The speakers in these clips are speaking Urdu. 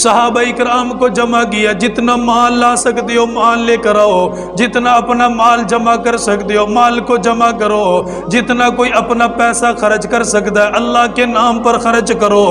صحابہ اکرام کو جمع کیا، جتنا مال لا سکتے ہو مال لے کر آؤ، جتنا اپنا مال جمع کر سکتے ہو مال کو جمع کرو، جتنا کوئی اپنا پیسہ خرچ کر سکتا ہے اللہ کے نام پر خرچ کرو،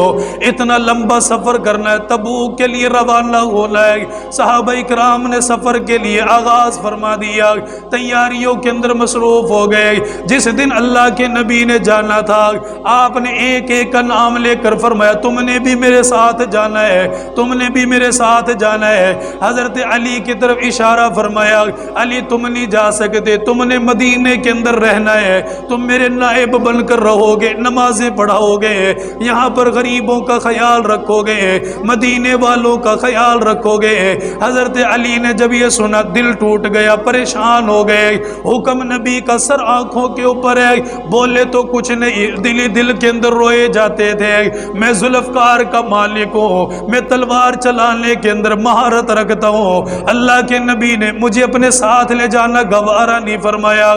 اتنا لمبا سفر کرنا ہے، تبوک کے لیے روانہ ہونا ہے۔ صحابہ اکرام نے سفر کے لیے آغاز فرما دیا، تیاریوں کے اندر مصروف ہو گئے۔ جس دن اللہ کے نبی نے جانا تھا آپ نے ایک ایک کا نام لے کر فرمایا تم نے بھی میرے ساتھ جانا ہے، تم نے بھی میرے ساتھ جانا ہے۔ حضرت علی کی طرف اشارہ فرمایا، علی تم نہیں جا سکتے، تم نے مدینے کے اندر رہنا ہے، تم میرے نائب بن کر رہو گے، نمازیں پڑھاؤ گے، یہاں پر غریبوں کا خیال رکھو گے، مدینے والوں کا خیال رکھو گے۔ حضرت علی نے جب یہ سنا دل ٹوٹ گیا، پریشان ہو گئے۔ حکم نبی کا سر آنکھوں کے اوپر ہے، بولے تو کچھ نہیں، دل ہی دل کے اندر روئے جاتے تھے۔ میں ذوالفقار کا مالک ہوں، میں تلوار چلانے کے اندر مہارت رکھتا ہوں، اللہ کے نبی نے مجھے اپنے ساتھ لے جانا گوارا نہیں فرمایا۔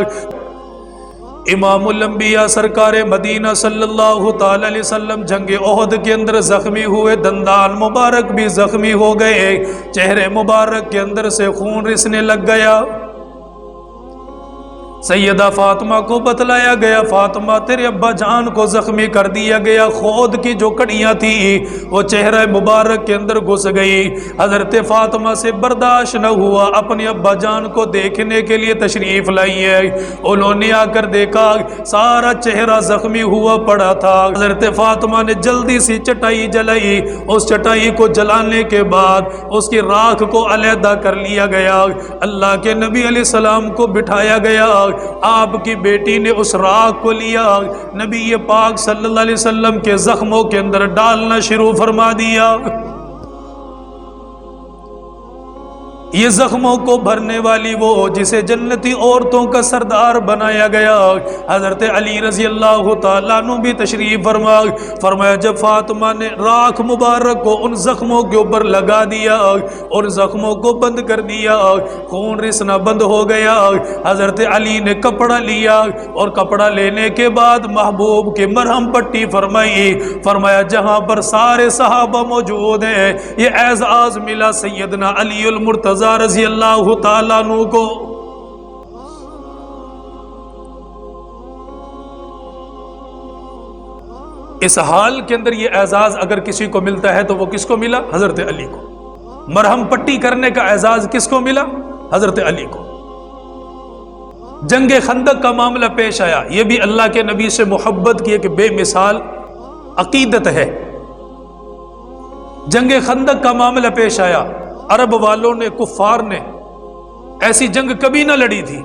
امام الانبیاء سرکار مدینہ صلی اللہ تعالی علیہ وسلم جنگ احد کے اندر زخمی ہوئے، دندان مبارک بھی زخمی ہو گئے، چہرے مبارک کے اندر سے خون رسنے لگ گیا۔ سیدہ فاطمہ کو بتلایا گیا فاطمہ تیرے ابا جان کو زخمی کر دیا گیا، خود کی جو کڑیاں تھی وہ چہرہ مبارک کے اندر گھس گئی۔ حضرت فاطمہ سے برداشت نہ ہوا، اپنے ابا جان کو دیکھنے کے لیے تشریف لائی ہے، انہوں نے آ کر دیکھا سارا چہرہ زخمی ہوا پڑا تھا۔ حضرت فاطمہ نے جلدی سی چٹائی جلائی، اس چٹائی کو جلانے کے بعد اس کی راکھ کو علیحدہ کر لیا گیا، اللہ کے نبی علیہ السلام کو بٹھایا گیا۔ آپ کی بیٹی نے اس راکھ کو لیا، نبی پاک صلی اللہ علیہ وسلم کے زخموں کے اندر ڈالنا شروع فرما دیا۔ یہ زخموں کو بھرنے والی وہ جسے جنتی عورتوں کا سردار بنایا گیا، حضرت علی رضی اللہ تعالیٰ عنہ بھی تشریف فرمایا جب فاطمہ نے راکھ مبارک کو ان زخموں کے اوپر لگا دیا، ان زخموں کو بند کر دیا، خون رسنا بند ہو گیا۔ حضرت علی نے کپڑا لیا اور کپڑا لینے کے بعد محبوب کی مرہم پٹی فرمایا جہاں پر سارے صحابہ موجود ہیں یہ اعزاز ملا سیدنا علی المرتضی رضی اللہ تعالیٰ عنہ کو۔ اس حال کے اندر یہ اعزاز اگر کسی کو ملتا ہے تو وہ کس کو ملا؟ حضرت علی کو۔ مرہم پٹی کرنے کا اعزاز کس کو ملا؟ حضرت علی کو۔ جنگ خندق کا معاملہ پیش آیا، یہ بھی اللہ کے نبی سے محبت کی ایک بے مثال عقیدت ہے۔ جنگ خندق کا معاملہ پیش آیا، عرب والوں نے کفار نے ایسی جنگ کبھی نہ لڑی تھی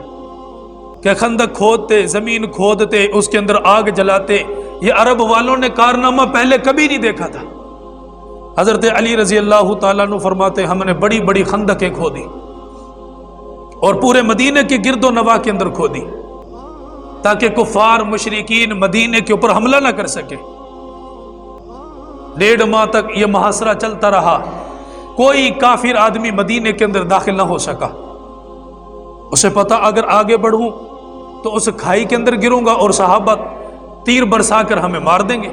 کہ خندق کھودتے، زمین کھودتے، اس کے اندر آگ جلاتے، یہ عرب والوں نے کارنامہ پہلے کبھی نہیں دیکھا تھا۔ حضرت علی رضی اللہ تعالیٰ عنہ فرماتے ہم نے بڑی بڑی خندقیں کھودی اور پورے مدینے کے گرد و نواح کے اندر کھودی تاکہ کفار مشرکین مدینے کے اوپر حملہ نہ کر سکے۔ 1.5 ماہ تک یہ محاصرہ چلتا رہا، کوئی کافر آدمی مدینے کے اندر داخل نہ ہو سکا۔ اسے پتا اگر آگے بڑھوں تو اس کھائی کے اندر گروں گا اور صحابہ تیر برسا کر ہمیں مار دیں گے۔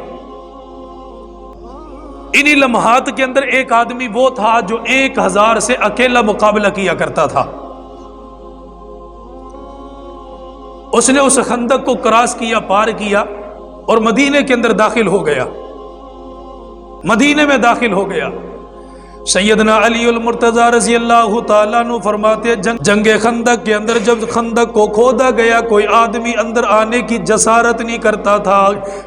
انہی لمحات کے اندر ایک آدمی وہ تھا جو 1000 سے اکیلا مقابلہ کیا کرتا تھا۔ اس نے اس خندق کو کراس کیا، پار کیا اور مدینے کے اندر داخل ہو گیا، مدینے میں داخل ہو گیا۔ سیدنا علی المرتضی رضی اللہ تعالیٰ عنہ فرماتے جنگ خندق کے اندر جب خندق کو کھودا گیا کوئی آدمی اندر آنے کی جسارت نہیں کرتا تھا،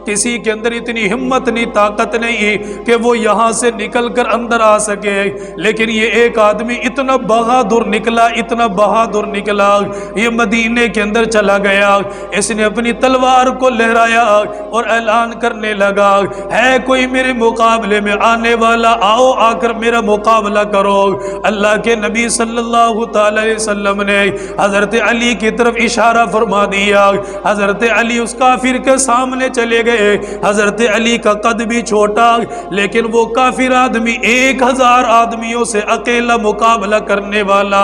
کسی کے اندر اتنی ہمت نہیں، طاقت نہیں کہ وہ یہاں سے نکل کر اندر آ سکے، لیکن یہ ایک آدمی اتنا بہادر نکلا، اتنا بہادر نکلا، یہ مدینے کے اندر چلا گیا۔ اس نے اپنی تلوار کو لہرایا اور اعلان کرنے لگا ہے کوئی میرے مقابلے میں آنے والا، آؤ آ کر میرا مقابلہ کرو۔ اللہ کے نبی صلی اللہ تعالی علیہ وسلم نے حضرت علی کی طرف اشارہ فرما دیا، حضرت علی اس کافر کے سامنے چلے گئے۔ حضرت علی کا قد بھی چھوٹا لیکن وہ کافر آدمی 1000 آدمیوں سے اکیلا مقابلہ کرنے والا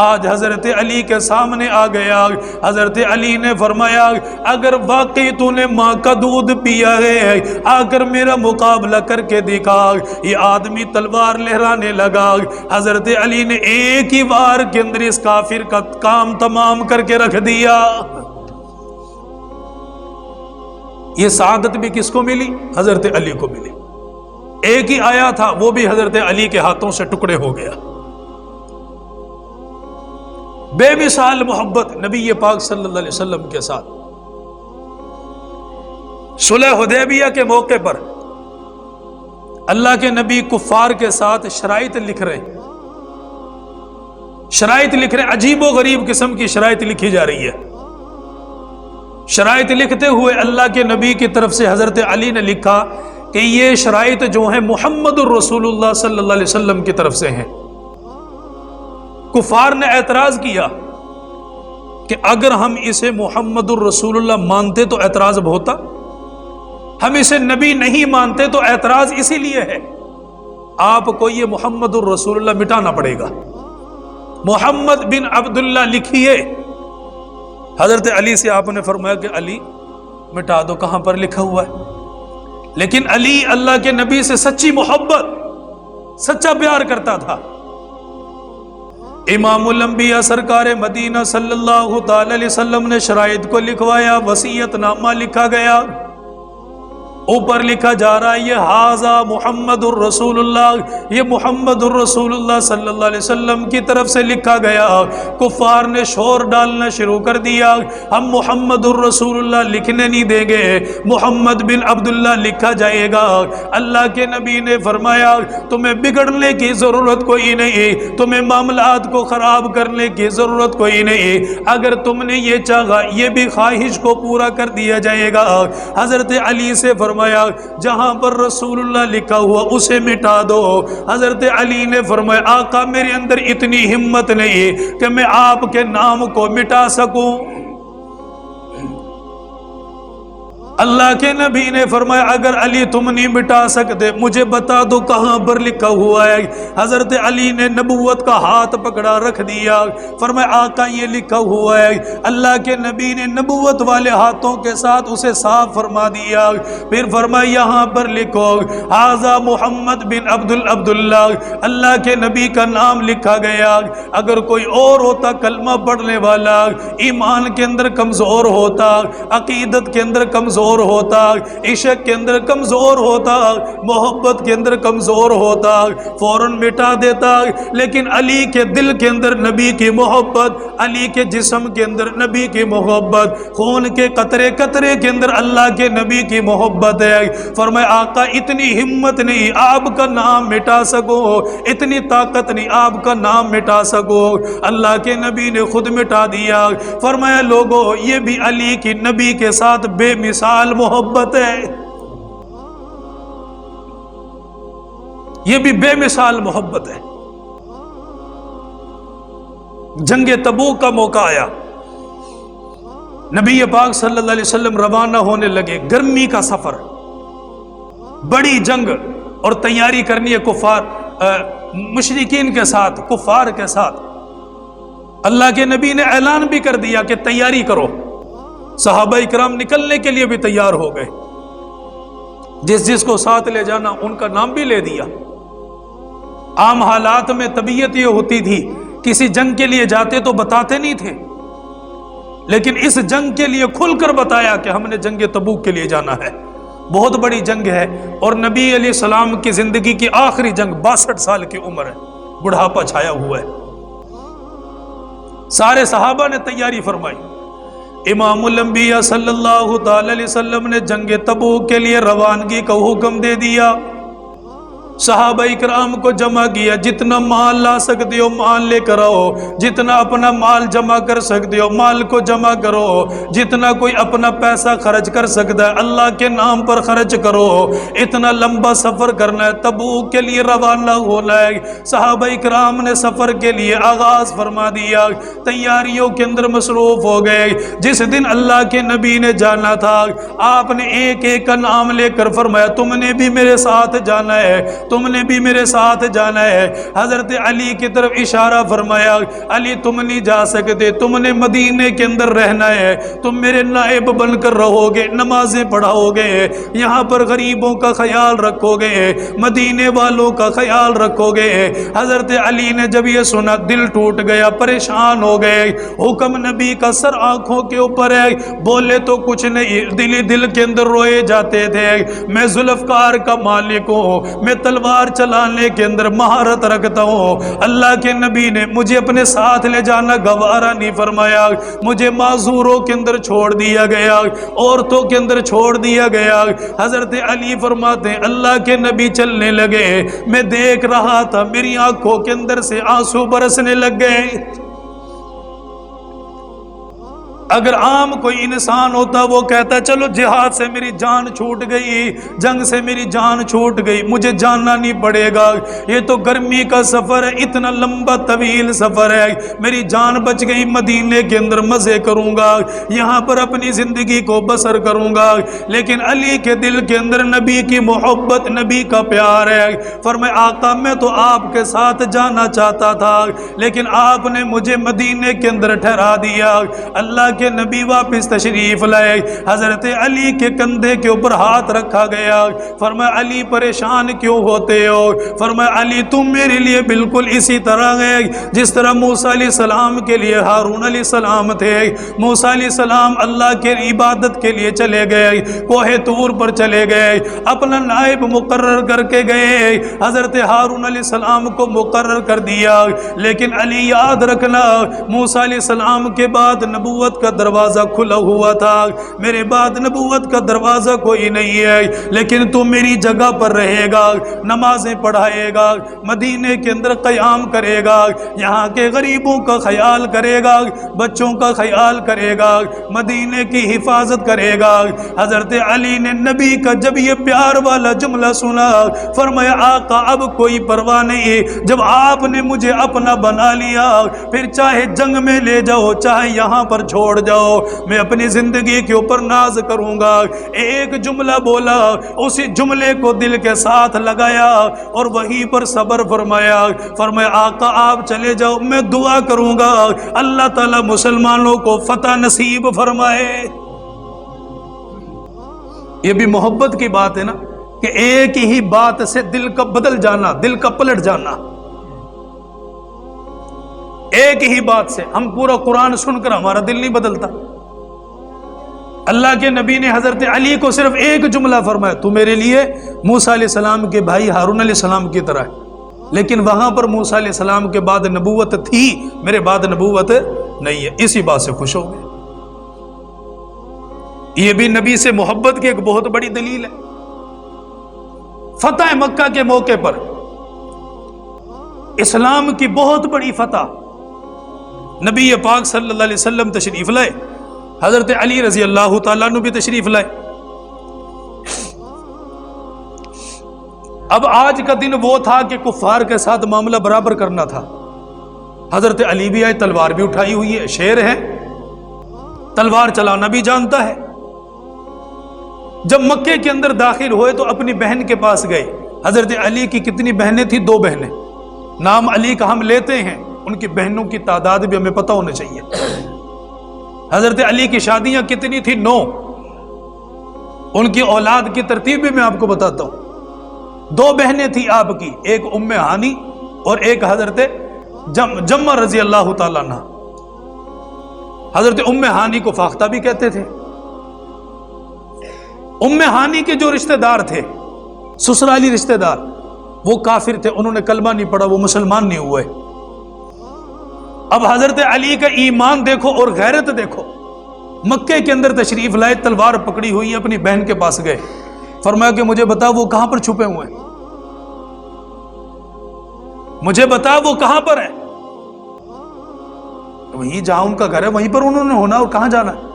آج حضرت علی کے سامنے آ گیا۔ حضرت علی نے فرمایا اگر واقعی تو نے ماں کا دودھ پیا ہے آ کر میرا مقابلہ کر کے دکھا۔ یہ آدمی تلوار لہرا لہرانے لگا۔ حضرت علی نے ایک ہی وار کے اندر اس کافر کا کام تمام کر کے رکھ دیا۔ یہ سعادت بھی کس کو ملی؟ حضرت علی کو ملی۔ ایک ہی آیا تھا، وہ بھی حضرت علی کے ہاتھوں سے ٹکڑے ہو گیا۔ بے مثال محبت نبی پاک صلی اللہ علیہ وسلم کے ساتھ۔ صلح حدیبیہ کے موقع پر اللہ کے نبی کفار کے ساتھ شرائط لکھ رہے ہیں، شرائط لکھ رہے ہیں، عجیب و غریب قسم کی شرائط لکھی جا رہی ہے۔ شرائط لکھتے ہوئے اللہ کے نبی کی طرف سے حضرت علی نے لکھا کہ یہ شرائط جو ہیں محمد الرسول اللہ صلی اللہ علیہ وسلم کی طرف سے ہیں۔ کفار نے اعتراض کیا کہ اگر ہم اسے محمد الرسول اللہ مانتے تو اعتراض ہوتا، ہم اسے نبی نہیں مانتے تو اعتراض اسی لیے ہے، آپ کو یہ محمد الرسول اللہ مٹانا پڑے گا، محمد بن عبداللہ لکھیے۔ حضرت علی سے آپ نے فرمایا کہ علی مٹا دو، کہاں پر لکھا ہوا ہے؟ لیکن علی اللہ کے نبی سے سچی محبت، سچا پیار کرتا تھا۔ امام الانبیاء سرکار مدینہ صلی اللہ تعالی علیہ وسلم نے شرائط کو لکھوایا، وصیت نامہ لکھا گیا، اوپر لکھا جا رہا ہے یہ ھذا محمد الرسول اللہ، یہ محمد الرسول اللہ صلی اللہ علیہ وسلم کی طرف سے لکھا گیا۔ کفار نے شور ڈالنا شروع کر دیا، ہم محمد الرسول اللہ لکھنے نہیں دیں گے، محمد بن عبداللہ لکھا جائے گا۔ اللہ کے نبی نے فرمایا تمہیں بگڑنے کی ضرورت کوئی نہیں، تمہیں معاملات کو خراب کرنے کی ضرورت کوئی نہیں، اگر تم نے یہ چاہا یہ بھی خواہش کو پورا کر دیا جائے گا۔ حضرت علی سے فرمایا جہاں پر رسول اللہ لکھا ہوا اسے مٹا دو۔ حضرت علی نے فرمایا آقا میرے اندر اتنی ہمت نہیں کہ میں آپ کے نام کو مٹا سکوں۔ اللہ کے نبی نے فرمایا اگر علی تم نہیں مٹا سکتے مجھے بتا دو کہاں پر لکھا ہوا ہے۔ حضرت علی نے نبوت کا ہاتھ پکڑا رکھ دیا، فرمایا آقا یہ لکھا ہوا ہے۔ اللہ کے نبی نے نبوت والے ہاتھوں کے ساتھ اسے صاف فرما دیا، پھر فرمایا یہاں پر لکھو ھذا محمد بن عبداللہ، اللہ کے نبی کا نام لکھا گیا۔ اگر کوئی اور ہوتا کلمہ پڑھنے والا، ایمان کے اندر کمزور ہوتا، عقیدت کے اندر کمزور ہوتا، عشق کے اندر کمزور ہوتا، محبت کے اندر کمزور ہوتا، فوراً مٹا دیتا، لیکن علی کے دل کے اندر نبی کی محبت، علی کے جسم کے اندر نبی کی محبت، خون کے قطرے قطرے کے اندر اللہ کے نبی کی محبت ہے۔ فرمایا آقا اتنی ہمت نہیں آپ کا نام مٹا سکو، اتنی طاقت نہیں آپ کا نام مٹا سکو۔ اللہ کے نبی نے خود مٹا دیا۔ فرمایا لوگوں یہ بھی علی کی نبی کے ساتھ بے مثال محبت ہے، یہ بھی بے مثال محبت ہے۔ جنگ تبوک کا موقع آیا، نبی پاک صلی اللہ علیہ وسلم روانہ ہونے لگے، گرمی کا سفر، بڑی جنگ اور تیاری کرنی ہے کفار مشرکین کے ساتھ، کفار کے ساتھ۔ اللہ کے نبی نے اعلان بھی کر دیا کہ تیاری کرو، صحابہ اکرام نکلنے کے لیے بھی تیار ہو گئے، جس جس کو ساتھ لے جانا ان کا نام بھی لے دیا۔ عام حالات میں طبیعت یہ ہوتی تھی کسی جنگ کے لیے جاتے تو بتاتے نہیں تھے، لیکن اس جنگ کے لیے کھل کر بتایا کہ ہم نے جنگ تبوک کے لیے جانا ہے، بہت بڑی جنگ ہے، اور نبی علیہ السلام کی زندگی کی آخری جنگ، 62 سال کی عمر ہے، بڑھاپا چھایا ہوا ہے۔ سارے صحابہ نے تیاری فرمائی، امام الانبیاء صلی اللہ تعالی علیہ وسلم نے جنگ تبوک کے لیے روانگی کا حکم دے دیا، صحابہ اکرام کو جمع کیا، جتنا مال لا سکتے ہو مال لے کر آؤ، جتنا اپنا مال جمع کر سکتے ہو مال کو جمع کرو، جتنا کوئی اپنا پیسہ خرچ کر سکتا ہے اللہ کے نام پر خرچ کرو، اتنا لمبا سفر کرنا ہے، تبوک کے لیے روانہ ہونا ہے۔ صحابہ اکرام نے سفر کے لیے آغاز فرما دیا، تیاریوں کے اندر مصروف ہو گئے۔ جس دن اللہ کے نبی نے جانا تھا آپ نے ایک ایک کا نام لے کر فرمایا تم نے بھی میرے ساتھ جانا ہے، تم نے بھی میرے ساتھ جانا ہے۔ حضرت علی کی طرف اشارہ فرمایا، علی تم نہیں جا سکتے، تم نے مدینے کے اندر رہنا ہے، تم میرے نائب بن کر رہو گے، نمازیں پڑھاؤ گے، یہاں پر غریبوں کا خیال رکھو گے، مدینے والوں کا خیال رکھو گے۔ حضرت علی نے جب یہ سنا دل ٹوٹ گیا، پریشان ہو گئے۔ حکم نبی کا سر آنکھوں کے اوپر ہے، بولے تو کچھ نہیں، دل ہی دل کے اندر روئے جاتے تھے۔ میں ذوالفقار کا مالک ہوں، میں تلوار چلانے کے اندر مہارت رکھتا ہوں، اللہ کے نبی نے مجھے اپنے ساتھ لے جانا گوارا نہیں فرمایا، مجھے معذوروں کے اندر چھوڑ دیا گیا، عورتوں کے اندر چھوڑ دیا گیا۔ حضرت علی فرماتے ہیں اللہ کے نبی چلنے لگے، میں دیکھ رہا تھا میری آنکھوں کے اندر سے آنسو برسنے لگ گئے۔ اگر عام کوئی انسان ہوتا وہ کہتا چلو جہاد سے میری جان چھوٹ گئی، جنگ سے میری جان چھوٹ گئی، مجھے جاننا نہیں پڑے گا، یہ تو گرمی کا سفر ہے، اتنا لمبا طویل سفر ہے، میری جان بچ گئی، مدینے کے اندر مزے کروں گا، یہاں پر اپنی زندگی کو بسر کروں گا۔ لیکن علی کے دل کے اندر نبی کی محبت، نبی کا پیار ہے۔ فرمائے آقا میں تو آپ کے ساتھ جانا چاہتا تھا، لیکن آپ نے مجھے مدینے کے اندر ٹھہرا دیا۔ اللہ کے نبی واپس تشریف لائے، حضرت علی کے کندھے کے اوپر ہاتھ رکھا گیا۔ فرمایا علی پریشان کیوں ہوتے ہو؟ فرمایا علی تم میرے لیے بالکل اسی طرح ہے جس طرح موسیٰ علیہ السلام کے لیے ہارون علیہ السلام تھے۔ موسیٰ علیہ السلام اللہ کے عبادت کے لیے چلے گئے، کوہ طور پر چلے گئے، اپنا نائب مقرر کر کے گئے، حضرت ہارون علیہ السلام کو مقرر کر دیا۔ لیکن علی یاد رکھنا موسیٰ علیہ السلام کے بعد نبوت کا دروازہ کھلا ہوا تھا، میرے بعد نبوت کا دروازہ کوئی نہیں ہے، لیکن تو میری جگہ پر رہے گا، نمازیں پڑھائے گا، مدینے کے اندر قیام کرے گا، یہاں کے غریبوں کا خیال کرے گا، بچوں کا خیال کرے گا، مدینے کی حفاظت کرے گا۔ حضرت علی نے نبی کا جب یہ پیار والا جملہ سنا، فرمایا آقا اب کوئی پرواہ نہیں، جب آپ نے مجھے اپنا بنا لیا پھر چاہے جنگ میں لے جاؤ، چاہے یہاں پر چھوڑ جاؤ، میں اپنی زندگی کے اوپر ناز کروں گا۔ ایک جملہ بولا، اسی جملے کو دل کے ساتھ لگایا اور وہیں پر صبر فرمایا۔ فرمایا آقا آپ چلے جاؤ، میں دعا کروں گا اللہ تعالی مسلمانوں کو فتح نصیب فرمائے۔ یہ بھی محبت کی بات ہے نا کہ ایک ہی بات سے دل کا بدل جانا، دل کا پلٹ جانا، ایک ہی بات سے۔ ہم پورا قرآن سن کر ہمارا دل نہیں بدلتا۔ اللہ کے نبی نے حضرت علی کو صرف ایک جملہ فرمایا، تو میرے لیے موسیٰ علیہ السلام کے بھائی ہارون علیہ السلام کی طرح ہے، لیکن وہاں پر موسیٰ علیہ السلام کے بعد نبوت تھی، میرے بعد نبوت نہیں ہے، اسی بات سے خوش ہو گئے۔ یہ بھی نبی سے محبت کی ایک بہت بڑی دلیل ہے۔ فتح مکہ کے موقع پر اسلام کی بہت بڑی فتح، نبی پاک صلی اللہ علیہ وسلم تشریف لائے، حضرت علی رضی اللہ تعالیٰ عنہ بھی تشریف لائے۔ اب آج کا دن وہ تھا کہ کفار کے ساتھ معاملہ برابر کرنا تھا۔ حضرت علی بھی آئے، تلوار بھی اٹھائی ہوئی ہے، شیر ہے، تلوار چلانا بھی جانتا ہے۔ جب مکے کے اندر داخل ہوئے تو اپنی بہن کے پاس گئے۔ حضرت علی کی کتنی بہنیں تھیں؟ 2 بہنیں۔ نام علی کا ہم لیتے ہیں، ان کی بہنوں کی تعداد بھی ہمیں پتہ ہونا چاہیے۔ حضرت علی کی شادیاں کتنی تھی؟ 9۔ ان کی اولاد کی ترتیب بھی میں آپ کو بتاتا ہوں۔ 2 بہنیں تھیں آپ کی، ایک ام ہانی اور ایک حضرت جمہ رضی اللہ تعالیٰ عنہ۔ حضرت ام ہانی کو فاختہ بھی کہتے تھے۔ ام ہانی کے جو رشتہ دار تھے، سسرالی رشتہ دار، وہ کافر تھے، انہوں نے کلمہ نہیں پڑھا، وہ مسلمان نہیں ہوئے۔ اب حضرت علی کا ایمان دیکھو اور غیرت دیکھو، مکے کے اندر تشریف لائے، تلوار پکڑی ہوئی، اپنی بہن کے پاس گئے، فرمایا کہ مجھے بتا وہ کہاں پر چھپے ہوئے ہیں، مجھے بتا وہ کہاں پر ہے۔ وہیں جہاں ان کا گھر ہے وہیں پر انہوں نے ہونا، اور کہاں جانا ہے۔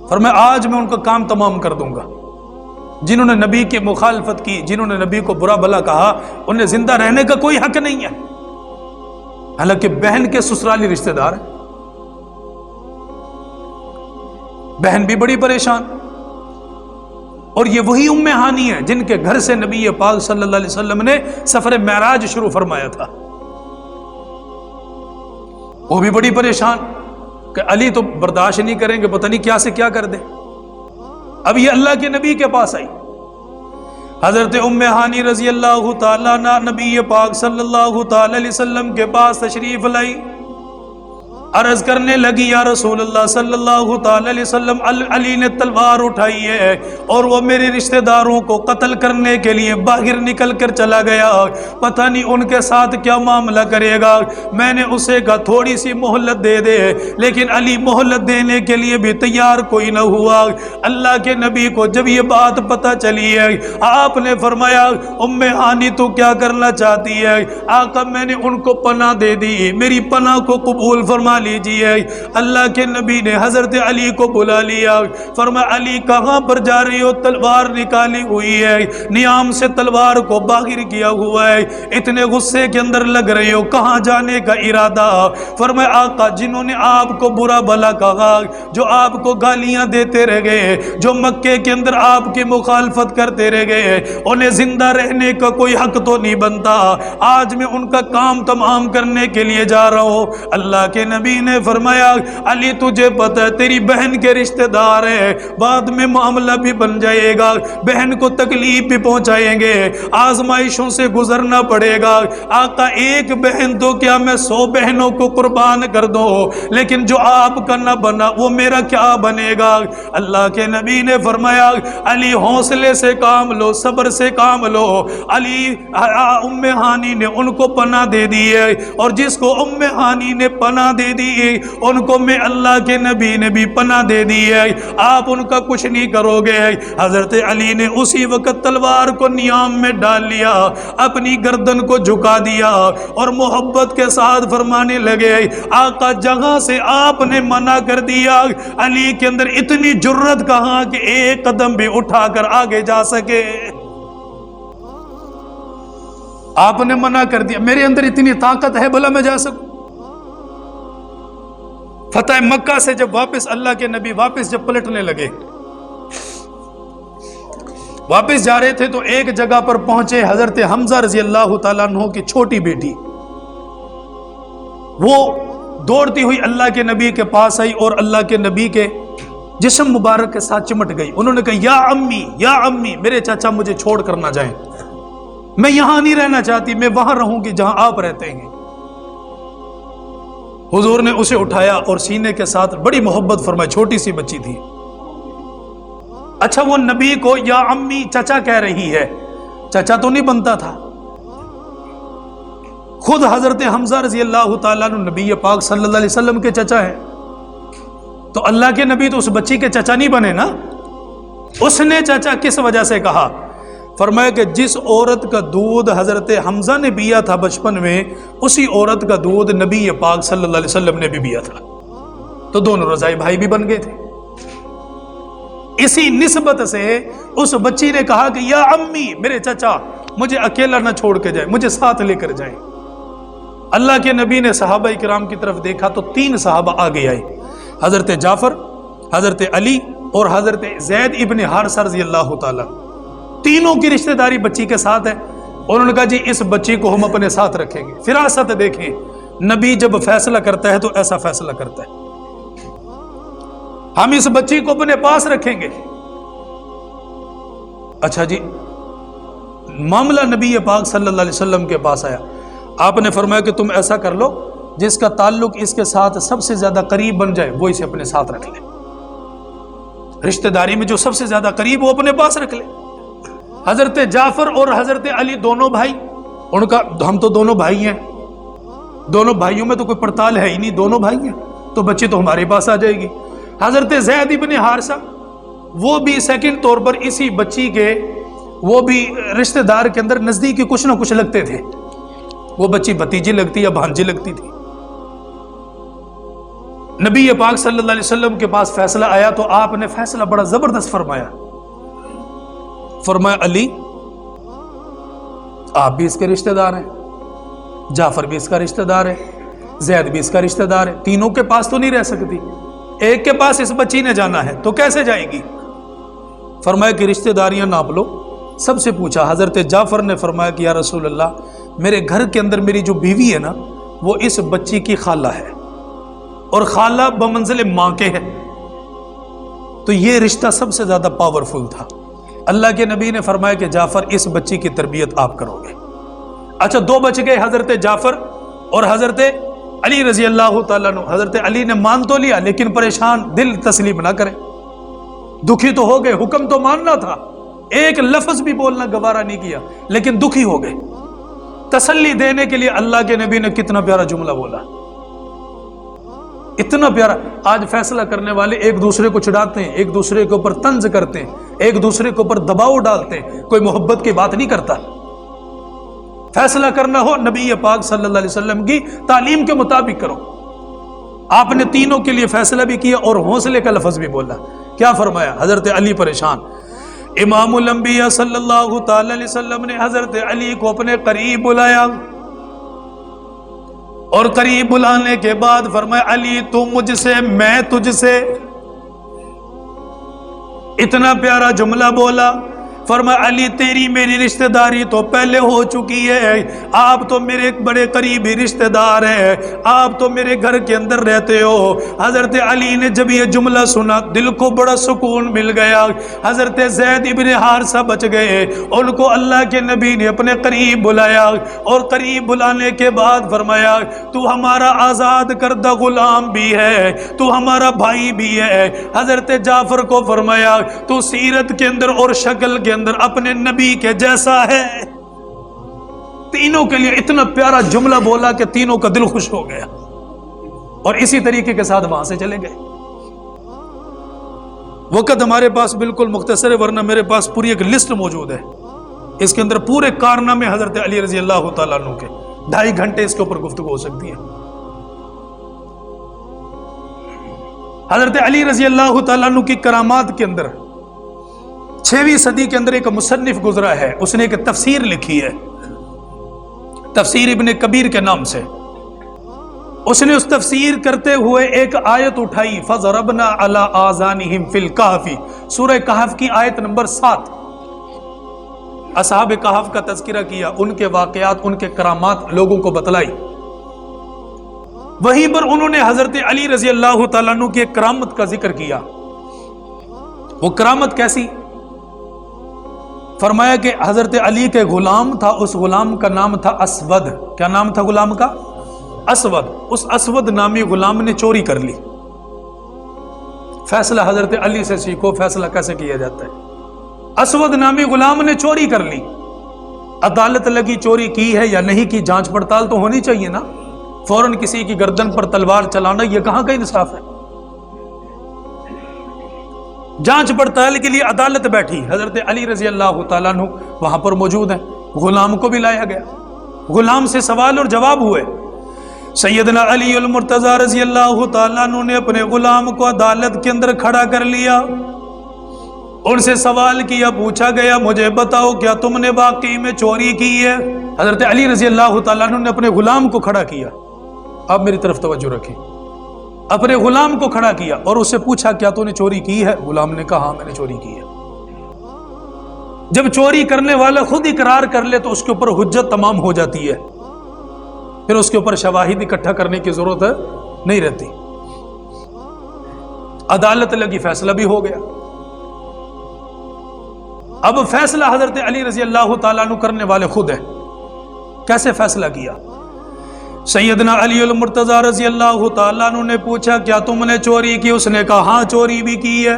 فرمایا آج میں ان کا کام تمام کر دوں گا۔ جنہوں نے نبی کی مخالفت کی، جنہوں نے نبی کو برا بھلا کہا، انہیں زندہ رہنے کا کوئی حق نہیں ہے، حالانکہ بہن کے سسرالی رشتہ دار ہیں۔ بہن بھی بڑی پریشان، اور یہ وہی ام ہانی ہے جن کے گھر سے نبی پاک صلی اللہ علیہ وسلم نے سفر معراج شروع فرمایا تھا۔ وہ بھی بڑی پریشان کہ علی تو برداشت نہیں کریں گے، پتہ نہیں کیا سے کیا کر دے۔ اب یہ اللہ کے نبی کے پاس آئی، حضرت ام ہانی رضی اللہ تعالیٰ عنہ نبی پاک صلی اللہ تعالی علیہ وسلم کے پاس تشریف لائی، عرض کرنے لگی یا رسول اللہ صلی اللہ تعالی علیہ وسلم، علی نے تلوار اٹھائی ہے اور وہ میرے رشتہ داروں کو قتل کرنے کے لیے باہر نکل کر چلا گیا، پتہ نہیں ان کے ساتھ کیا معاملہ کرے گا۔ میں نے اسے کہا تھوڑی سی مہلت دے دے، لیکن علی مہلت دینے کے لیے بھی تیار کوئی نہ ہوا۔ اللہ کے نبی کو جب یہ بات پتہ چلی ہے، آپ نے فرمایا ام ہانی تو کیا کرنا چاہتی ہے؟ آقا میں نے ان کو پناہ دے دی، میری پناہ کو قبول فرما لیجیے۔ اللہ کے نبی نے حضرت علی کو بلا لیا، فرمایا علی کہاں پر جا رہی ہو؟ تلوار نکالی ہوئی ہے، نیام سے تلوار کو باہر کیا ہوا ہے، اتنے غصے کے اندر لگ رہی ہو، کہاں جانے کا ارادہ؟ فرمایا آقا جنہوں نے آپ کو برا بھلا کہا، جو آپ کو گالیاں دیتے رہ گئے، جو مکے کے اندر آپ کی مخالفت کرتے رہ گئے، انہیں زندہ رہنے کا کوئی حق تو نہیں بنتا، آج میں ان کا کام تمام کرنے کے لیے جا رہا ہوں۔ اللہ کے نبی نے فرمایا علی تجھے پتہ ہے تیری بہن کے رشتہ دار ہیں، بعد میں معاملہ بھی بن جائے گا، بہن کو تکلیف بھی پہنچائیں گے، آزمائشوں سے گزرنا پڑے گا۔ آقا ایک بہن تو کیا میں 100 بہنوں کو قربان کر دوں، لیکن جو آپ کا نہ بنا وہ میرا کیا بنے گا؟ اللہ کے نبی نے فرمایا علی حوصلے سے کام لو، صبر سے کام لو۔ علی ام ہانی نے ان کو پناہ دے دی ہے، اور جس کو ام ہانی نے پناہ دے دی ان کو میں اللہ کے نبی نے بھی پناہ دے دی ہے، آپ ان کا کچھ نہیں کرو گے۔ حضرت علی نے اسی وقت تلوار کو نیام میں ڈال لیا، اپنی گردن کو جھکا دیا اور محبت کے ساتھ فرمانے لگے آقا جگہ سے آپ نے منع کر دیا، علی کے اندر اتنی جرت کہاں کہ ایک قدم بھی اٹھا کر آگے جا سکے؟ آپ نے منع کر دیا، میرے اندر اتنی طاقت ہے بھلا میں جا سکوں؟ فتح مکہ سے جب واپس اللہ کے نبی واپس جب پلٹنے لگے، واپس جا رہے تھے تو ایک جگہ پر پہنچے، حضرت حمزہ رضی اللہ تعالیٰ عنہ کی چھوٹی بیٹی وہ دوڑتی ہوئی اللہ کے نبی کے پاس آئی اور اللہ کے نبی کے جسم مبارک کے ساتھ چمٹ گئی۔ انہوں نے کہا یا امی میرے چاچا مجھے چھوڑ کر نہ جائیں، میں یہاں نہیں رہنا چاہتی، میں وہاں رہوں گی جہاں آپ رہتے ہیں۔ حضور نے اسے اٹھایا اور سینے کے ساتھ بڑی محبت فرمائی، چھوٹی سی بچی تھی۔ اچھا وہ نبی کو یا امی چچا کہہ رہی ہے، چچا تو نہیں بنتا تھا، خود حضرت حمزہ رضی اللہ تعالیٰ عنہ نبی پاک صلی اللہ علیہ وسلم کے چچا ہے، تو اللہ کے نبی تو اس بچی کے چچا نہیں بنے نا۔ اس نے چچا کس وجہ سے کہا؟ فرمایا کہ جس عورت کا دودھ حضرت حمزہ نے پیا تھا بچپن میں، اسی عورت کا دودھ نبی پاک صلی اللہ علیہ وسلم نے بھی پیا تھا، تو دونوں رضائی بھائی بھی بن گئے تھے۔ اسی نسبت سے اس بچی نے کہا کہ یا امی میرے چچا مجھے اکیلا نہ چھوڑ کے جائے، مجھے ساتھ لے کر جائیں۔ اللہ کے نبی نے صحابہ کرام کی طرف دیکھا تو 3 صحابہ آگے آئے، حضرت جعفر، حضرت علی اور حضرت زید ابن حارثہ رضی اللہ تعالیٰ، تینوں کی رشتہ داری بچی کے ساتھ ہے۔ انہوں نے کہا جی اس بچی کو ہم اپنے ساتھ رکھیں گے۔ فراست دیکھیں، نبی جب فیصلہ کرتا ہے تو ایسا فیصلہ کرتا ہے، ہم اس بچی کو اپنے پاس رکھیں گے۔ اچھا جی، معاملہ نبی پاک صلی اللہ علیہ وسلم کے پاس آیا، آپ نے فرمایا کہ تم ایسا کر لو، جس کا تعلق اس کے ساتھ سب سے زیادہ قریب بن جائے وہ اسے اپنے ساتھ رکھ لے، رشتہ داری میں جو سب سے زیادہ قریب وہ اپنے پاس رکھ لے۔ حضرت جعفر اور حضرت علی دونوں بھائی، ان کا ہم تو دونوں بھائی ہیں، دونوں بھائیوں میں تو کوئی پڑتال ہے ہی نہیں، دونوں بھائی ہیں تو بچی تو ہمارے پاس آ جائے گی۔ حضرت زید ابن حارثہ وہ بھی سیکنڈ طور پر اسی بچی کے وہ بھی رشتہ دار کے اندر نزدیکی کچھ نہ کچھ لگتے تھے، وہ بچی بھتیجی لگتی یا بھانجی لگتی تھی۔ نبی پاک صلی اللہ علیہ وسلم کے پاس فیصلہ آیا تو آپ نے فیصلہ بڑا زبردست فرمایا، فرمایا علی آپ بھی اس کے رشتہ دار ہیں، جعفر بھی اس کا رشتہ دار ہے، زید بھی اس کا رشتہ دار ہے، تینوں کے پاس تو نہیں رہ سکتی، ایک کے پاس اس بچی نے جانا ہے تو کیسے جائے گی؟ فرمایا کہ رشتہ داریاں ناپ لو. سب سے پوچھا. حضرت جعفر نے فرمایا کہ یا رسول اللہ میرے گھر کے اندر میری جو بیوی ہے نا وہ اس بچی کی خالہ ہے اور خالہ بمنزل ماں کے ہے, تو یہ رشتہ سب سے زیادہ پاورفل تھا. اللہ کے نبی نے فرمایا کہ جعفر اس بچی کی تربیت آپ کرو گے. اچھا 2 بچ گئے, حضرت جعفر اور حضرت علی رضی اللہ تعالیٰ عنہ. حضرت علی نے مان تو لیا لیکن پریشان, دل تسلیم نہ کرے, دکھی تو ہو گئے, حکم تو ماننا تھا, ایک لفظ بھی بولنا گوارا نہیں کیا لیکن دکھی ہو گئے. تسلی دینے کے لیے اللہ کے نبی نے کتنا پیارا جملہ بولا, اتنا پیارا. آج فیصلہ کرنے والے ایک دوسرے کو چڑھاتے ہیں, ایک دوسرے کے اوپر طنز کرتے ہیں, ایک دوسرے کے اوپر دباؤ ڈالتے ہیں, کوئی محبت کی بات نہیں کرتا. فیصلہ کرنا ہو نبی پاک صلی اللہ علیہ وسلم کی تعلیم کے مطابق کرو. آپ نے تینوں کے لیے فیصلہ بھی کیا اور حوصلے کا لفظ بھی بولا. کیا فرمایا؟ حضرت علی پریشان. امام الانبیاء صلی اللہ تعالی علیہ وسلم نے حضرت علی کو اپنے قریب بلایا اور قریب بلانے کے بعد فرمایا علی تو مجھ سے میں تجھ سے. اتنا پیارا جملہ بولا. فرمایا علی تیری میری رشتہ داری تو پہلے ہو چکی ہے, آپ تو میرے ایک بڑے قریبی رشتہ دار ہیں, آپ تو میرے گھر کے اندر رہتے ہو. حضرت علی نے جب یہ جملہ سنا دل کو بڑا سکون مل گیا. حضرت زید ابن حارثہ بچ گئے, ان کو اللہ کے نبی نے اپنے قریب بلایا اور قریب بلانے کے بعد فرمایا تو ہمارا آزاد کردہ غلام بھی ہے, تو ہمارا بھائی بھی ہے. حضرت جعفر کو فرمایا تو سیرت کے اندر اور شکل کے اندر اپنے نبی کے جیسا ہے. تینوں کے لیے اتنا پیارا جملہ بولا کہ تینوں کا دل خوش ہو گیا اور اسی طریقے کے ساتھ وہاں سے چلے گئے. وقت ہمارے پاس بالکل مختصر ہے, ورنہ میرے پاس پوری ایک لسٹ موجود ہے, اس کے اندر پورے کارنامے حضرت علی رضی اللہ تعالیٰ عنہ کے 2.5 گھنٹے اس کے اوپر گفتگو ہو سکتی ہے. حضرت علی رضی اللہ تعالیٰ عنہ کی کرامات کے اندر 6ویں صدی کے اندر ایک مصنف گزرا ہے, اس نے ایک تفسیر لکھی ہے, تفسیر ابن کبیر کے نام سے. اس نے اس تفسیر کرتے ہوئے ایک آیت اٹھائی فَضَرَبْنَا عَلَىٰ آذَانِهِمْ فِي الْكَهْفِ, سورہ کہف کی آیت نمبر 7. اصحاب کہف کا تذکرہ کیا, ان کے واقعات, ان کے کرامات لوگوں کو بتلائی. وہیں پر انہوں نے حضرت علی رضی اللہ تعالیٰ عنہ کی ایک کرامت کا ذکر کیا. وہ کرامت کیسی؟ فرمایا کہ حضرت علی کے غلام تھا, اس غلام کا نام تھا اسود. کیا نام تھا غلام کا؟ اسود. اس اسود نامی غلام نے چوری کر لی. فیصلہ حضرت علی سے سیکھو فیصلہ کیسے کیا جاتا ہے. اسود نامی غلام نے چوری کر لی. عدالت لگی چوری کی ہے یا نہیں کی, جانچ پڑتال تو ہونی چاہیے نا. فوراً کسی کی گردن پر تلوار چلانا یہ کہاں کا انصاف ہے. جانچ پڑتال کے لیے عدالت بیٹھی, حضرت علی رضی اللہ تعالیٰ عنہ وہاں پر موجود ہیں. غلام کو بھی لایا گیا, غلام سے سوال اور جواب ہوئے. سیدنا علی المرتضی رضی اللہ تعالیٰ عنہ نے اپنے غلام کو عدالت کے اندر کھڑا کر لیا, ان سے سوال کیا, پوچھا گیا مجھے بتاؤ کیا تم نے واقعی میں چوری کی ہے. حضرت علی رضی اللہ تعالیٰ عنہ نے اپنے غلام کو کھڑا کیا, آپ میری طرف توجہ رکھیں, اپنے غلام کو کھڑا کیا اور اس سے پوچھا کیا تو نے چوری کی ہے. غلام نے کہا ہاں میں نے چوری کی ہے. جب چوری کرنے والا خود اقرار کر لے تو اس کے اوپر حجت تمام ہو جاتی ہے, پھر اس کے اوپر شواہد اکٹھا کرنے کی ضرورت نہیں رہتی. عدالت لگی, فیصلہ بھی ہو گیا. اب فیصلہ حضرت علی رضی اللہ تعالیٰ عنہ کرنے والے خود ہیں. کیسے فیصلہ کیا؟ سیدنا علی المرتضی رضی اللہ تعالیٰ عنہ نے پوچھا کیا تم نے چوری کی؟ اس نے کہا ہاں چوری بھی کی ہے.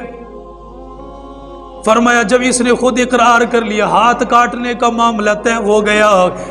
فرمایا جب اس نے خود اقرار کر لیا, ہاتھ کاٹنے کا معاملہ طے ہو گیا.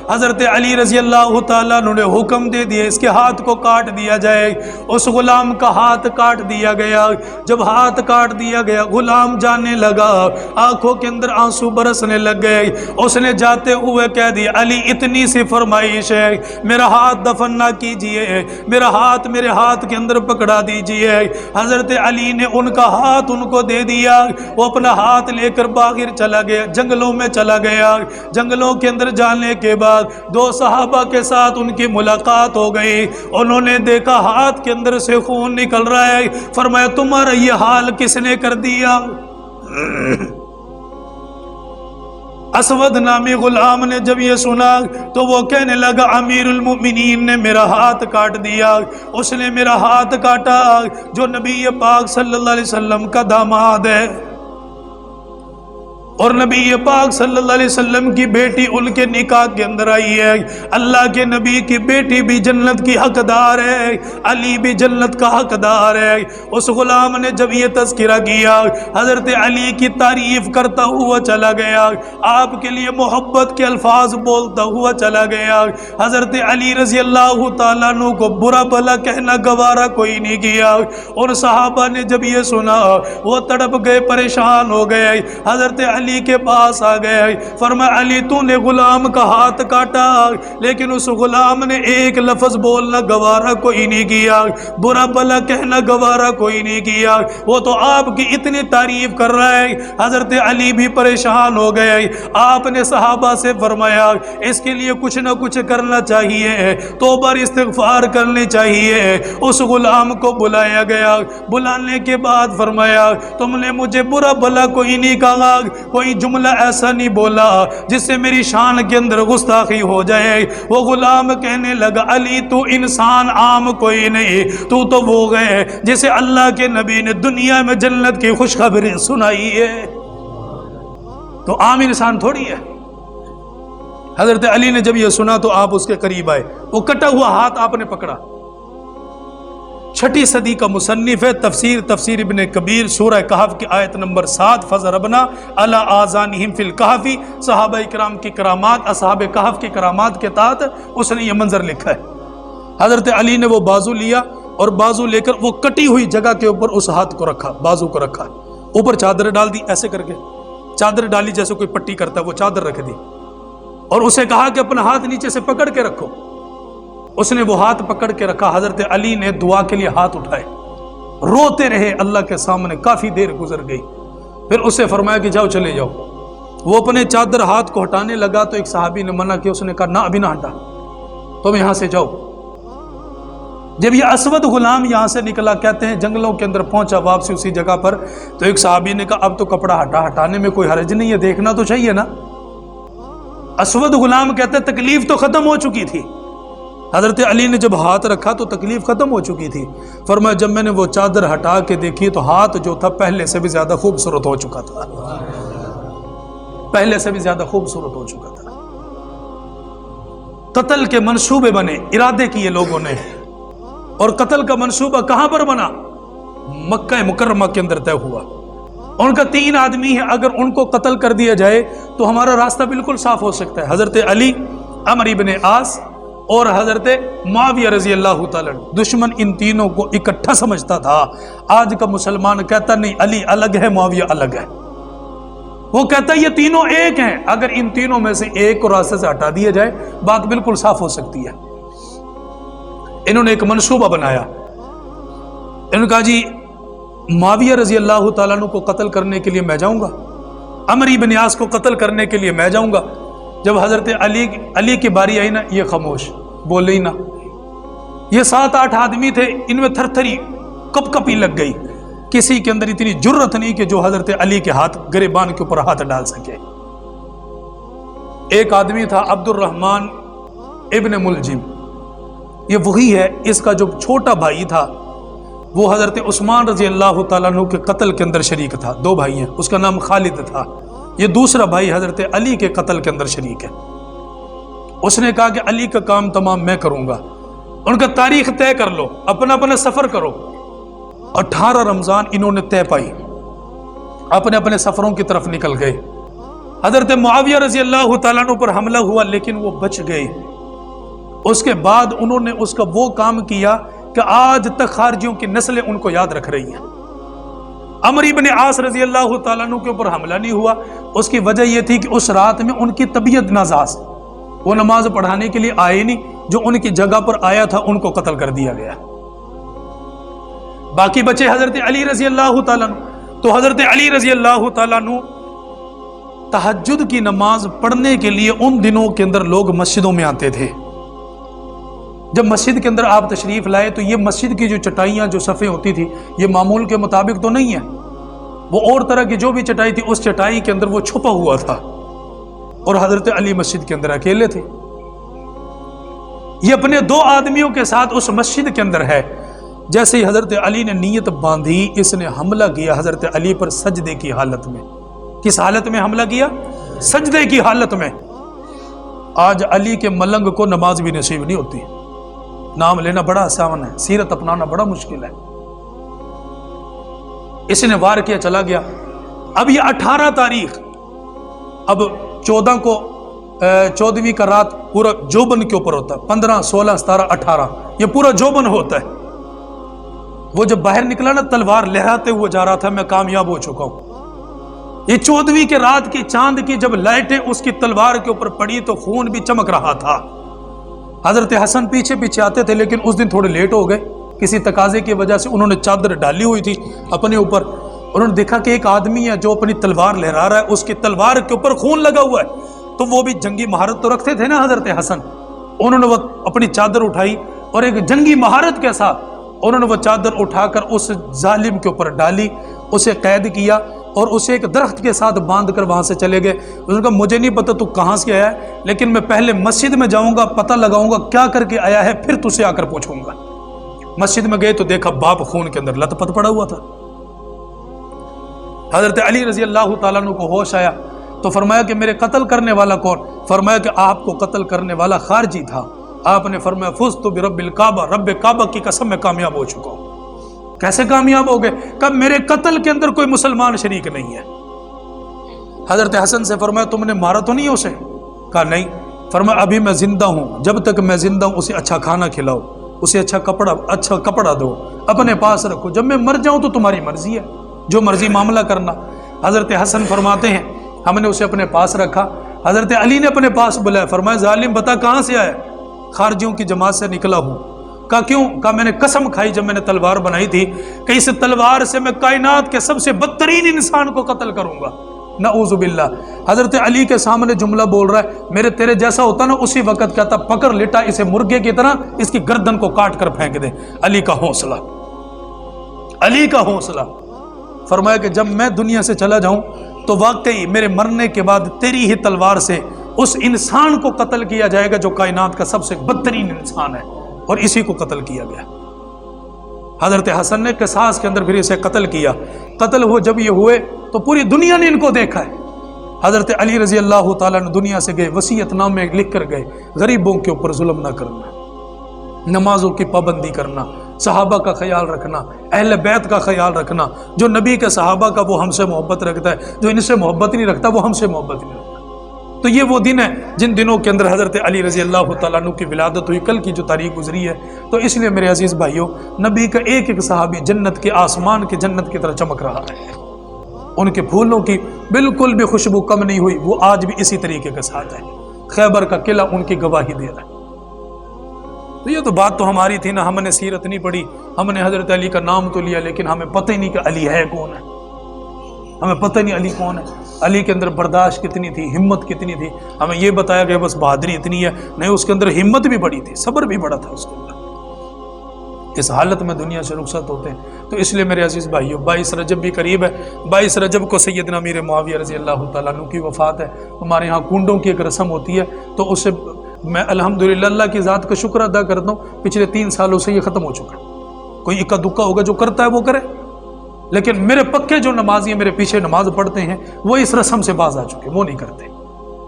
حضرت علی رضی اللہ تعالیٰ عنہ نے حکم دے دیا اس کے ہاتھ کو کاٹ دیا جائے. اس غلام کا ہاتھ کاٹ دیا گیا. جب ہاتھ کاٹ دیا گیا غلام جانے لگا, آنکھوں کے اندر آنسو برسنے لگ گئے. اس نے جاتے ہوئے کہہ دیا علی اتنی سی فرمائش ہے, میرا ہاتھ دفن نہ کیجئے, میرا ہاتھ میرے ہاتھ کے اندر پکڑا دیجئے. حضرت علی نے ان کا ہاتھ ان کو دے دیا. وہ اپنا ہاتھ لے کر باہر چلا گیا, جنگلوں میں چلا گیا. جنگلوں کے اندر جانے کے بعد 2 صحابہ کے ساتھ ان کی ملاقات ہو گئی. انہوں نے دیکھا ہاتھ کے اندر سے خون نکل رہا ہے. فرمایا تمہارا یہ حال کس نے کر دیا؟ اسود نامی غلام نے جب یہ سنا تو وہ کہنے لگا امیر المؤمنین نے میرا ہاتھ کاٹ دیا، اس نے میرا ہاتھ کاٹا جو نبی پاک صلی اللہ علیہ وسلم کا داماد ہے، اور نبی پاک صلی اللہ علیہ وسلم کی بیٹی ان کے نکاح کے اندر آئی ہے، اللہ کے نبی کی بیٹی بھی جنت کی حقدار ہے، علی بھی جنت کا حقدار ہے۔ اس غلام نے جب یہ تذکرہ کیا حضرت علی کی تعریف کرتا ہوا چلا گیا، آپ کے لیے محبت کے الفاظ بولتا ہوا چلا گیا۔ حضرت علی رضی اللہ تعالیٰ عنہ کو برا بھلا کہنا گوارا کوئی نہیں کیا، اور صحابہ نے جب یہ سنا وہ تڑپ گئے، پریشان ہو گئے، حضرت علی کے پاس آ گئے، فرمایا علی تو نے غلام کا ہاتھ کاٹا لیکن اس غلام نے ایک لفظ بولنا گوارا کوئی نہیں کیا، برا بھلا کہنا گوارا کوئی نہیں کیا، وہ تو آپ کی اتنی تعریف کر رہا ہے۔ حضرت علی بھی پریشان ہو گئے، آپ نے صحابہ سے فرمایا اس کے لیے کچھ نہ کچھ کرنا چاہیے، توبہ استغفار کرنی چاہیے۔ اس غلام کو بلایا گیا، بلانے کے بعد فرمایا تم نے مجھے برا بھلا کوئی نہیں کہا، کوئی جملہ ایسا نہیں بولا جس سے میری شان کے اندر گستاخی ہو جائے۔ وہ غلام کہنے لگا علی تو انسان عام کوئی نہیں، تو وہ ہے جسے اللہ کے نبی نے دنیا میں جنت کی خوشخبری سنائی ہے، تو عام انسان تھوڑی ہے۔ حضرت علی نے جب یہ سنا تو آپ اس کے قریب آئے، وہ کٹا ہوا ہاتھ آپ نے پکڑا۔ 6 صدی کا مصنف ہے، تفسیر ابن کبیر، سورہ کہف کی آیت نمبر 7 فضربنا علی آذانہم فی الکہف، صحابہ اکرام کی کرامات، اصحاب کہف کی کرامات کے تحت اس نے یہ منظر لکھا ہے۔ حضرت علی نے وہ بازو لیا اور بازو لے کر وہ کٹی ہوئی جگہ کے اوپر اس ہاتھ کو رکھا، بازو کو رکھا، اوپر چادر ڈال دی، ایسے کر کے چادر ڈالی جیسے کوئی پٹی کرتا ہے، وہ چادر رکھ دی اور اسے کہا کہ اپنا ہاتھ نیچے سے پکڑ کے رکھو۔ اس نے وہ ہاتھ پکڑ کے رکھا، حضرت علی نے دعا کے لیے ہاتھ اٹھائے، روتے رہے اللہ کے سامنے، کافی دیر گزر گئی، پھر اسے فرمایا کہ جاؤ چلے جاؤ۔ وہ اپنے چادر ہاتھ کو ہٹانے لگا تو ایک صحابی نے منع کیا، اس نے کہا نہ ابھی نہ ہٹا، تم یہاں سے جاؤ۔ جب یہ اسود غلام یہاں سے نکلا، کہتے ہیں جنگلوں کے اندر پہنچا واپسی اسی جگہ پر، تو ایک صحابی نے کہا اب تو کپڑا ہٹانے میں کوئی حرج نہیں ہے، دیکھنا تو چاہیے نا۔ اسود غلام کہتے ہیں تکلیف تو ختم ہو چکی تھی، حضرت علی نے جب ہاتھ رکھا تو تکلیف ختم ہو چکی تھی۔ فرمایا جب میں نے وہ چادر ہٹا کے دیکھی تو ہاتھ جو تھا پہلے سے بھی زیادہ خوبصورت ہو چکا تھا، پہلے سے بھی زیادہ خوبصورت ہو چکا تھا۔ قتل کے منصوبے بنے، ارادے کیے لوگوں نے، اور قتل کا منصوبہ کہاں پر بنا؟ مکہ مکرمہ کے اندر طے ہوا۔ ان کا 3 آدمی ہیں، اگر ان کو قتل کر دیا جائے تو ہمارا راستہ بالکل صاف ہو سکتا ہے، حضرت علی، عمرو بن عاص اور حضرت معاویہ رضی اللہ تعالیٰ۔ دشمن ان تینوں کو اکٹھا سمجھتا تھا۔ آج کا مسلمان کہتا نہیں علی الگ ہے معاویہ الگ ہے، وہ کہتا ہے یہ تینوں ایک ہیں۔ اگر ان تینوں میں سے ایک کو راستے سے ہٹا دیا جائے بات بالکل صاف ہو سکتی ہے۔ انہوں نے ایک منصوبہ بنایا، انہوں نے کہا جی معاویہ رضی اللہ تعالیٰ عنہ کو قتل کرنے کے لیے میں جاؤں گا، عمرو بن عاص کو قتل کرنے کے لیے میں جاؤں گا۔ جب حضرت علی کی باری آئی نا، یہ خاموش، بولے ہی نہ۔ یہ 7-8 آدمی تھے، ان میں تھر تھری کپ کپی لگ گئی، کسی کے اندر اتنی جرت نہیں کہ جو حضرت علی کے ہاتھ گریبان کے اوپر ہاتھ ڈال سکے۔ ایک آدمی تھا عبد الرحمن ابن ملجم، یہ وہی ہے، اس کا جو چھوٹا بھائی تھا وہ حضرت عثمان رضی اللہ تعالیٰ عنہ کے قتل کے اندر شریک تھا، 2 بھائی ہیں، اس کا نام خالد تھا۔ یہ دوسرا بھائی حضرت علی کے قتل کے اندر شریک ہے۔ اس نے کہا کہ علی کا کام تمام میں کروں گا، ان کا تاریخ طے کر لو، اپنا اپنا سفر کرو۔ 18 رمضان انہوں نے طے پائی، اپنے اپنے سفروں کی طرف نکل گئے۔ حضرت معاویہ رضی اللہ تعالیٰ عنہ پر حملہ ہوا لیکن وہ بچ گئے۔ اس کے بعد انہوں نے اس کا وہ کام کیا کہ آج تک خارجیوں کی نسلیں ان کو یاد رکھ رہی ہیں۔ عمرو بن عاص رضی اللہ تعالیٰ عنہ کے اوپر حملہ نہیں ہوا، اس کی وجہ یہ تھی کہ اس رات میں ان کی طبیعت ناساز، وہ نماز پڑھانے کے لیے آئے نہیں، جو ان کی جگہ پر آیا تھا ان کو قتل کر دیا گیا۔ باقی بچے حضرت علی رضی اللہ تعالیٰ عنہ۔ تو حضرت علی رضی اللہ تعالیٰ عنہ تہجد کی نماز پڑھنے کے لیے ان دنوں کے اندر لوگ مسجدوں میں آتے تھے۔ جب مسجد کے اندر آپ تشریف لائے تو یہ مسجد کی جو چٹائیاں جو صفیں ہوتی تھی یہ معمول کے مطابق تو نہیں ہے، وہ اور طرح کی جو بھی چٹائی تھی اس چٹائی کے اندر وہ چھپا ہوا تھا، اور حضرت علی مسجد کے اندر اکیلے تھے. یہ اپنے 2 آدمیوں کے ساتھ اس مسجد کے اندر ہے. جیسے ہی حضرت علی نے نیت باندھی، اس نے حملہ کیا حضرت علی پر سجدے کی حالت میں. کس حالت میں حملہ کیا؟ سجدے کی حالت میں. آج علی کے ملنگ کو نماز بھی نصیب نہیں ہوتی. نام لینا بڑا آسان ہے، سیرت اپنانا بڑا مشکل ہے. اس نے وار کیا، چلا گیا. اب یہ 18 تاریخ، اب 14 کو 14ویں کا رات پورا جوبن کے اوپر ہوتا ہے. 15 16 17 18 یہ پورا جوبن ہوتا ہے. وہ جب باہر نکلا نا، تلوار لہراتے ہوئے جا رہا تھا، میں کامیاب ہو چکا ہوں. یہ 14ویں کے رات کی چاند کی جب لائٹیں اس کی تلوار کے اوپر پڑی تو خون بھی چمک رہا تھا. حضرت حسن پیچھے پیچھے آتے تھے، لیکن اس دن تھوڑے لیٹ ہو گئے. کسی تقاضے کی وجہ سے انہوں نے چادر ڈالی ہوئی تھی اپنے اوپر. انہوں نے دیکھا کہ ایک آدمی ہے جو اپنی تلوار لہرا رہا ہے، اس کی تلوار کے اوپر خون لگا ہوا ہے. تو وہ بھی جنگی مہارت تو رکھتے تھے نا حضرت حسن. انہوں نے وہ اپنی چادر اٹھائی اور ایک جنگی مہارت کے ساتھ انہوں نے وہ چادر اٹھا کر اس ظالم کے اوپر ڈالی، اسے قید کیا اور اسے ایک درخت کے ساتھ باندھ کر وہاں سے چلے گئے. انہوں نے کہا مجھے نہیں پتا تو کہاں سے آیا ہے، لیکن میں پہلے مسجد میں جاؤں گا، پتہ لگاؤں گا کیا کر کے آیا ہے، پھر تجھ سے آ کر پوچھوں گا. مسجد میں گئے تو دیکھا باپ خون کے اندر لت پت پڑا ہوا تھا. حضرت علی رضی اللہ تعالیٰ عنہ کو ہوش آیا تو فرمایا کہ میرے قتل کرنے والا کون؟ فرمایا کہ آپ کو قتل کرنے والا خارجی تھا. آپ نے فرمایا فزت برب الکعبہ، رب کعبہ کی قسم میں کامیاب ہو چکا ہوں. کیسے کامیاب ہو گئے؟ کب میرے قتل کے اندر کوئی مسلمان شریک نہیں ہے. حضرت حسن سے فرمایا تم نے مارا تو نہیں اسے؟ کہا نہیں. فرمایا ابھی میں زندہ ہوں، جب تک میں زندہ ہوں اسے اچھا کھانا کھلاؤ، اسے اچھا کپڑا دو، اپنے پاس رکھو. جب میں مر جاؤں تو تمہاری مرضی ہے، جو مرضی معاملہ کرنا. حضرت حسن فرماتے ہیں ہم نے اسے اپنے پاس رکھا. حضرت علی نے اپنے پاس بلایا، فرمایا ظالم بتا کہاں سے آیا؟ خارجیوں کی جماعت سے نکلا ہوں. کہا کیوں؟ کہا میں نے قسم کھائی جب میں نے تلوار بنائی تھی کہ اس تلوار سے میں کائنات کے سب سے بدترین انسان کو قتل کروں گا. نعوذ باللہ. حضرت علی کے سامنے جملہ بول رہا ہے، میرے تیرے جیسا ہوتا نا اسی وقت کہتا پکڑ لٹا اسے مرغے کی طرح اس کی گردن کو کاٹ کر پھینک دے. علی کا حوصلہ، علی کا حوصلہ. فرمایا کہ جب میں دنیا سے چلا جاؤں تو واقعی میرے مرنے کے بعد تیری ہی تلوار سے اس انسان کو قتل کیا جائے گا جو کائنات کا سب سے بدترین انسان ہے، اور اسی کو قتل کیا گیا. حضرت حسن نے قصاص کے اندر پھر اسے قتل کیا. قتل ہو جب یہ ہوئے تو پوری دنیا نے ان کو دیکھا ہے. حضرت علی رضی اللہ تعالیٰ نے دنیا سے گئے، وصیت نامے لکھ کر گئے، غریبوں کے اوپر ظلم نہ کرنا، نمازوں کی پابندی کرنا، صحابہ کا خیال رکھنا، اہل بیت کا خیال رکھنا. جو نبی کے صحابہ کا وہ ہم سے محبت رکھتا ہے، جو ان سے محبت نہیں رکھتا وہ ہم سے محبت نہیں رکھتا. تو یہ وہ دن ہے جن دنوں کے اندر حضرت علی رضی اللہ تعالیٰ عنہ کی ولادت ہوئی. کل کی جو تاریخ گزری ہے، تو اس لیے میرے عزیز بھائیوں، نبی کا ایک ایک صحابی جنت کے آسمان کی جنت کی طرح چمک رہا ہے. ان کے پھولوں کی بالکل بھی خوشبو کم نہیں ہوئی، وہ آج بھی اسی طریقے کے ساتھ ہے. خیبر کا قلعہ ان کی گواہی دے رہا ہے. تو یہ تو بات تو ہماری تھی نا، ہم نے سیرت نہیں پڑھی، ہم نے حضرت علی کا نام تو لیا لیکن ہمیں پتہ ہی نہیں کہ علی ہے کون ہے. ہمیں پتہ نہیں علی کون ہے. علی کے اندر برداشت کتنی تھی، ہمت کتنی تھی. ہمیں یہ بتایا کہ بس بہادری اتنی ہے، نہیں، اس کے اندر ہمت بھی بڑی تھی، صبر بھی بڑا تھا اس کے اندر. اس حالت میں دنیا سے رخصت ہوتے ہیں. تو اس لیے میرے عزیز بھائیو، 22 رجب بھی قریب ہے. 22 رجب کو سیدنا امیر معاویہ رضی اللہ تعالیٰ عنہ کی وفات ہے. ہمارے ہاں کنڈوں کی ایک رسم ہوتی ہے، تو اسے میں الحمدللہ اللہ کی ذات کا شکر ادا کرتا ہوں، پچھلے 3 سالوں سے یہ ختم ہو چکا ہے. کوئی اکا دکا ہوگا جو کرتا ہے وہ کرے، لیکن میرے پکے جو نمازی ہیں، میرے پیچھے نماز پڑھتے ہیں، وہ اس رسم سے باز آ چکے، وہ نہیں کرتے.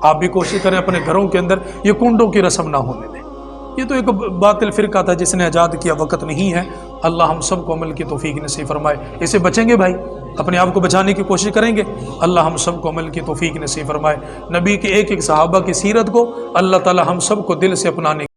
آپ بھی کوشش کریں اپنے گھروں کے اندر یہ کنڈوں کی رسم نہ ہونے دیں. یہ تو ایک باطل فرقہ تھا جس نے ایجاد کیا، وقت نہیں ہے. اللہ ہم سب کو عمل کی توفیق نصیب فرمائے. اسے بچیں گے بھائی، اپنے آپ کو بچانے کی کوشش کریں گے، اللہ ہم سب کو عمل کی توفیق نصیب فرمائے. نبی کے ایک ایک صحابہ کی سیرت کو اللہ تعالی ہم سب کو دل سے اپنانے